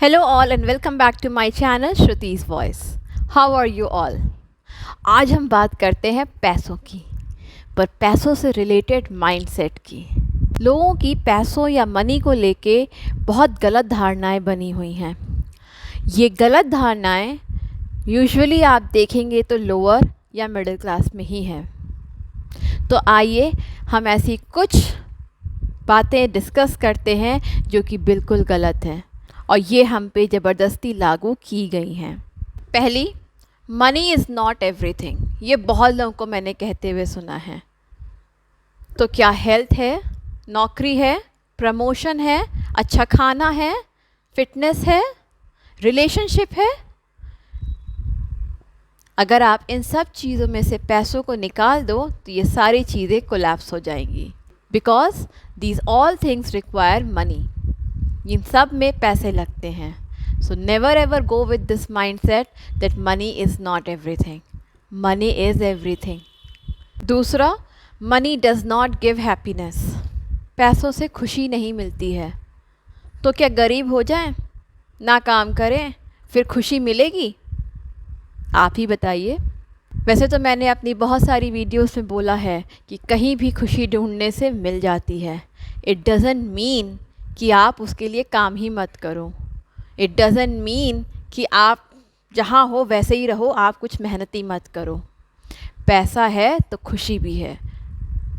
Hello all and welcome back to my channel Shruti's Voice. How are you all? आज हम बात करते हैं पैसों की, पर पैसों से रिलेटेड माइंडसेट की। लोगों की पैसों या मनी को लेके बहुत गलत धारणाएं बनी हुई हैं। ये गलत धारणाएं यूजुअली आप देखेंगे तो लोअर या मिडिल क्लास में ही हैं। तो आइए हम ऐसी कुछ बातें डिस्कस करते हैं जो कि बिल्कुल गलत हैं और ये हम पे ज़बरदस्ती लागू की गई हैं। पहली, मनी इज़ नॉट एवरीथिंग। ये बहुत लोगों को मैंने कहते हुए सुना है। तो क्या हेल्थ है, नौकरी है, प्रमोशन है, अच्छा खाना है, फिटनेस है, रिलेशनशिप है? अगर आप इन सब चीज़ों में से पैसों को निकाल दो तो ये सारी चीज़ें कोलैप्स हो जाएंगी, because these all things require money. इन सब में पैसे लगते हैं। So never ever go with this mindset that money is not everything. Money is everything. दूसरा, money does not give happiness. पैसों से खुशी नहीं मिलती है। तो क्या गरीब हो जाएं, ना काम करें, फिर खुशी मिलेगी? आप ही बताइए। वैसे तो मैंने अपनी बहुत सारी वीडियोस में बोला है कि कहीं भी खुशी ढूंढने से मिल जाती है। इट डज़न्ट मीन कि आप उसके लिए काम ही मत करो। इट डज़न्ट मीन कि आप जहाँ हो वैसे ही रहो, आप कुछ मेहनती मत करो। पैसा है तो खुशी भी है,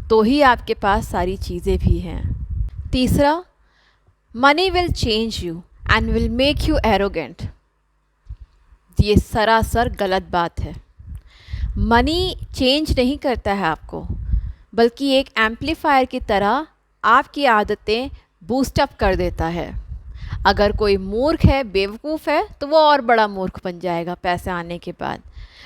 तो ही आपके पास सारी चीज़ें भी हैं। तीसरा, money will change you and will make you arrogant. ये सरासर गलत बात है। मनी चेंज नहीं करता है आपको, बल्कि एक एम्पलीफायर की तरह आपकी आदतें बूस्टअप कर देता है। अगर कोई मूर्ख है, बेवकूफ़ है, तो वो और बड़ा मूर्ख बन जाएगा पैसे आने के बाद।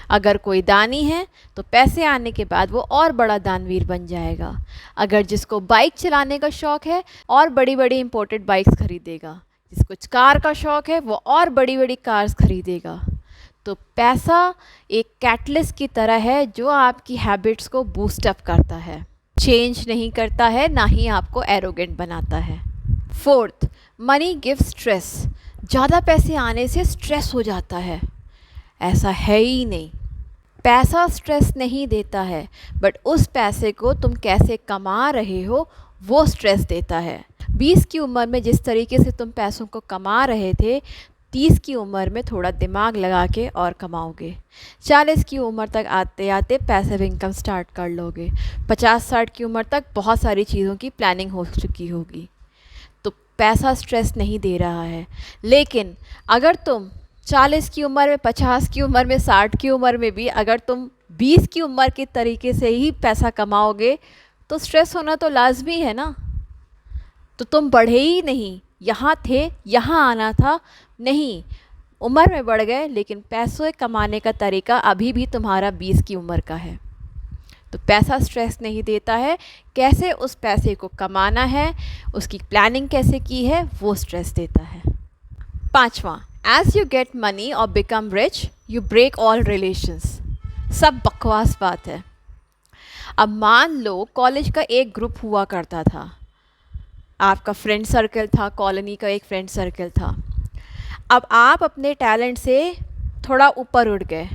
अगर कोई दानी है तो पैसे आने के बाद वो और बड़ा दानवीर बन जाएगा। अगर जिसको बाइक चलाने का शौक़ है और बड़ी बड़ी इंपोर्टेड बाइक्स खरीदेगा। जिसको कार का शौक़ है वो और बड़ी बड़ी कार्स खरीदेगा। तो पैसा एक कैटलिस्ट की तरह है जो आपकी हैबिट्स को बूस्टअप करता है, चेंज नहीं करता है, ना ही आपको एरोगेंट बनाता है। Fourth, money give stress. ज़्यादा पैसे आने से स्ट्रेस हो जाता है। ऐसा है ही नहीं। पैसा स्ट्रेस नहीं देता है, बट उस पैसे को तुम कैसे कमा रहे हो वो स्ट्रेस देता है। 20 की उम्र में जिस तरीके से तुम पैसों को कमा रहे थे, 30 की उम्र में थोड़ा दिमाग लगा के और कमाओगे। 40 की उम्र तक आते आते पैसिव इनकम स्टार्ट कर लोगे। 50-60 की उम्र तक बहुत सारी चीज़ों की प्लानिंग हो चुकी होगी। तो पैसा स्ट्रेस नहीं दे रहा है। लेकिन अगर तुम 40 की उम्र में, 50 की उम्र में, 60 की उम्र में भी अगर तुम 20 की उम्र के तरीके से ही पैसा कमाओगे तो स्ट्रेस होना तो लाजमी है ना। तो तुम बढ़े ही नहीं, यहाँ थे, यहाँ आना था, नहीं, उम्र में बढ़ गए, लेकिन पैसों कमाने का तरीका अभी भी तुम्हारा 20 की उम्र का है। तो पैसा स्ट्रेस नहीं देता है, कैसे उस पैसे को कमाना है, उसकी प्लानिंग कैसे की है, वो स्ट्रेस देता है। पांचवा, एज यू गेट मनी और become rich you break all relations. सब बकवास बात है। अब मान लो कॉलेज का एक ग्रुप हुआ करता था, आपका फ्रेंड सर्कल था, कॉलोनी का एक फ्रेंड सर्कल था। अब आप अपने टैलेंट से थोड़ा ऊपर उठ गए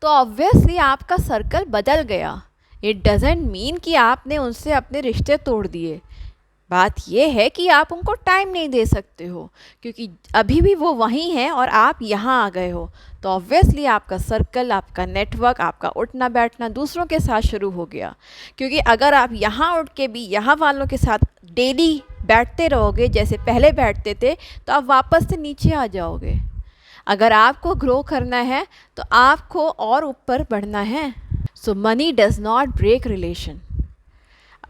तो ऑब्वियसली आपका सर्कल बदल गया। इट डज़न्ट मीन कि आपने उनसे अपने रिश्ते तोड़ दिए। बात यह है कि आप उनको टाइम नहीं दे सकते हो, क्योंकि अभी भी वो वहीं हैं और आप यहाँ आ गए हो। तो ऑब्वियसली आपका सर्कल, आपका नेटवर्क, आपका उठना बैठना दूसरों के साथ शुरू हो गया। क्योंकि अगर आप यहाँ उठ के भी यहाँ वालों के साथ डेली बैठते रहोगे जैसे पहले बैठते थे, तो आप वापस से नीचे आ जाओगे। अगर आपको ग्रो करना है तो आपको और ऊपर बढ़ना है। So money does not break relation.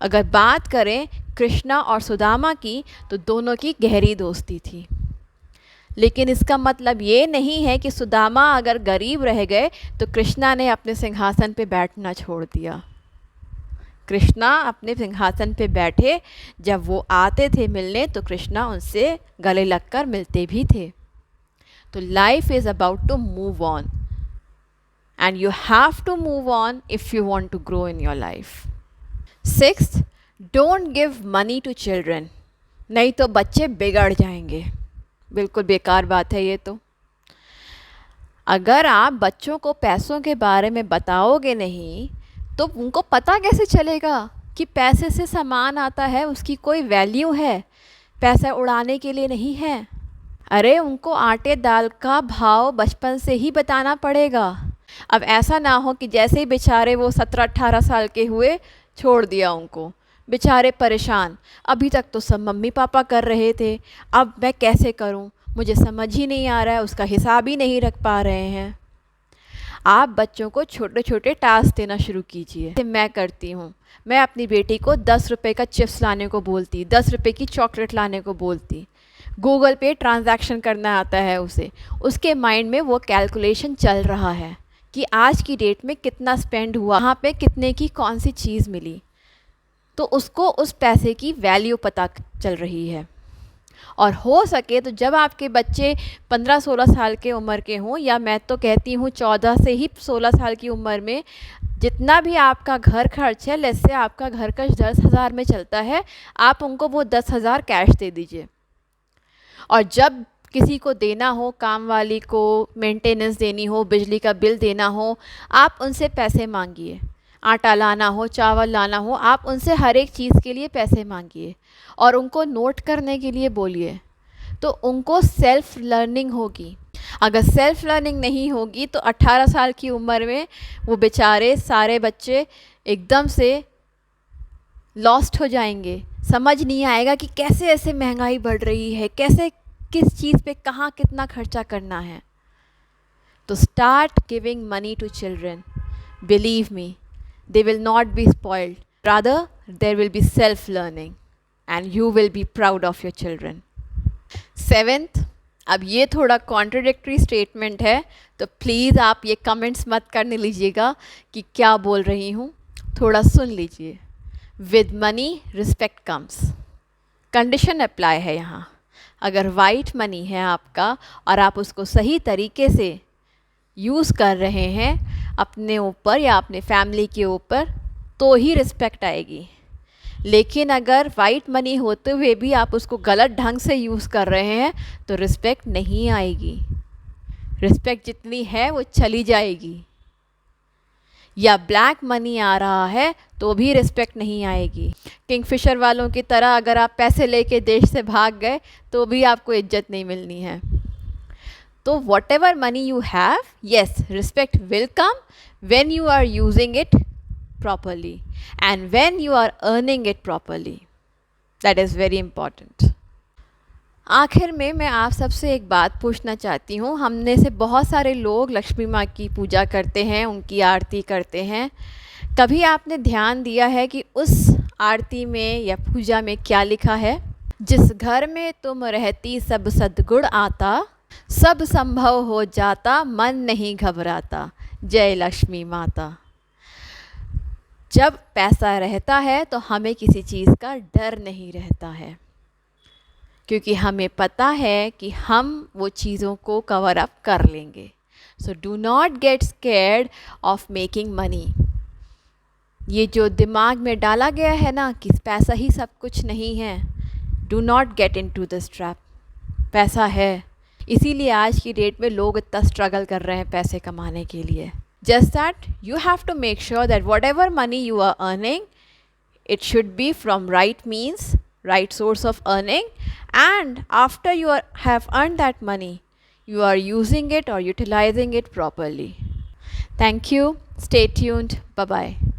अगर बात करें कृष्णा और सुदामा की, तो दोनों की गहरी दोस्ती थी। लेकिन इसका मतलब ये नहीं है कि सुदामा अगर गरीब रह गए तो कृष्णा ने अपने सिंहासन पे बैठना छोड़ दिया। कृष्णा अपने सिंहासन पे बैठे, जब वो आते थे मिलने तो कृष्णा उनसे गले लगकर मिलते भी थे। तो life is about to move on and you have to move on if you want to grow in your life. Sixth, don't give money to children, नहीं तो बच्चे बिगड़ जाएंगे। बिल्कुल बेकार बात है ये तो। अगर आप बच्चों को पैसों के बारे में बताओगे नहीं तो उनको पता कैसे चलेगा कि पैसे से सामान आता है, उसकी कोई वैल्यू है, पैसा उड़ाने के लिए नहीं है। अरे उनको आटे दाल का भाव बचपन से ही बताना पड़ेगा। अब ऐसा ना हो कि जैसे ही बेचारे वो 17-18 साल के हुए छोड़ दिया उनको, बेचारे परेशान, अभी तक तो सब मम्मी पापा कर रहे थे, अब मैं कैसे करूं, मुझे समझ ही नहीं आ रहा है, उसका हिसाब ही नहीं रख पा रहे हैं। आप बच्चों को छोटे छोटे टास्क देना शुरू कीजिए। मैं करती हूँ, मैं अपनी बेटी को 10 रुपये का चिप्स लाने को बोलती, 10 रुपये की चॉकलेट लाने को बोलती। गूगल पे ट्रांजैक्शन करना आता है उसे, उसके माइंड में वो कैलकुलेशन चल रहा है कि आज की डेट में कितना स्पेंड हुआ, वहाँ पे कितने की कौन सी चीज़ मिली, तो उसको उस पैसे की वैल्यू पता चल रही है। और हो सके तो जब आपके बच्चे 15-16 साल के उम्र के हों, या मैं तो कहती हूँ 14 से ही 16 साल की उम्र में, जितना भी आपका घर खर्च है, जैसे आपका घर खर्च 10,000 में चलता है, आप उनको वो 10,000 कैश दे दीजिए। और जब किसी को देना हो, काम वाली को मेंटेनेंस देनी हो, बिजली का बिल देना हो, आप उनसे पैसे मांगिए। आटा लाना हो, चावल लाना हो, आप उनसे हर एक चीज़ के लिए पैसे मांगिए और उनको नोट करने के लिए बोलिए, तो उनको सेल्फ लर्निंग होगी। अगर सेल्फ लर्निंग नहीं होगी तो 18 साल की उम्र में वो बेचारे सारे बच्चे एकदम से लॉस्ट हो जाएंगे। समझ नहीं आएगा कि कैसे ऐसे महंगाई बढ़ रही है, कैसे किस चीज़ पे कहाँ कितना खर्चा करना है। तो start giving money to children, believe me, they will not be spoiled, rather there will be self learning and you will be proud of your children. 7th, अब ये थोड़ा कॉन्ट्रडिक्टरी स्टेटमेंट है, तो प्लीज़ आप ये कमेंट्स मत करने लीजिएगा कि क्या बोल रही हूँ, थोड़ा सुन लीजिए। With money respect comes, condition apply है यहाँ। अगर वाइट मनी है आपका और आप उसको सही तरीके से यूज़ कर रहे हैं अपने ऊपर या अपने फैमिली के ऊपर, तो ही रिस्पेक्ट आएगी। लेकिन अगर वाइट मनी होते हुए भी आप उसको गलत ढंग से यूज़ कर रहे हैं तो रिस्पेक्ट नहीं आएगी। रिस्पेक्ट जितनी है वो चली जाएगी। या ब्लैक मनी आ रहा है तो भी रिस्पेक्ट नहीं आएगी। किंगफिशर वालों की तरह अगर आप पैसे लेके देश से भाग गए तो भी आपको इज्जत नहीं मिलनी है। तो whatever money you have, yes, respect will come when you are using it properly and when you are earning it properly. That is very important. आखिर में मैं आप सबसे एक बात पूछना चाहती हूँ। हमने से बहुत सारे लोग लक्ष्मी माँ की पूजा करते हैं, उनकी आरती करते हैं। कभी आपने ध्यान दिया है कि उस आरती में या पूजा में क्या लिखा है? जिस घर में तुम रहती सब सद्गुण आता, सब संभव हो जाता, मन नहीं घबराता, जय लक्ष्मी माता। जब पैसा रहता है तो हमें किसी चीज़ का डर नहीं रहता है, क्योंकि हमें पता है कि हम वो चीज़ों को कवर अप कर लेंगे। So do not get scared of making money. ये जो दिमाग में डाला गया है ना कि पैसा ही सब कुछ नहीं है, do not get into this trap. पैसा है, इसीलिए आज की डेट में लोग इतना स्ट्रगल कर रहे हैं पैसे कमाने के लिए। Just that you have to make sure that whatever money you are earning, it should be from right means, right source of earning, and after you have earned that money, you are using it or utilizing it properly. Thank you. Stay tuned. Bye bye.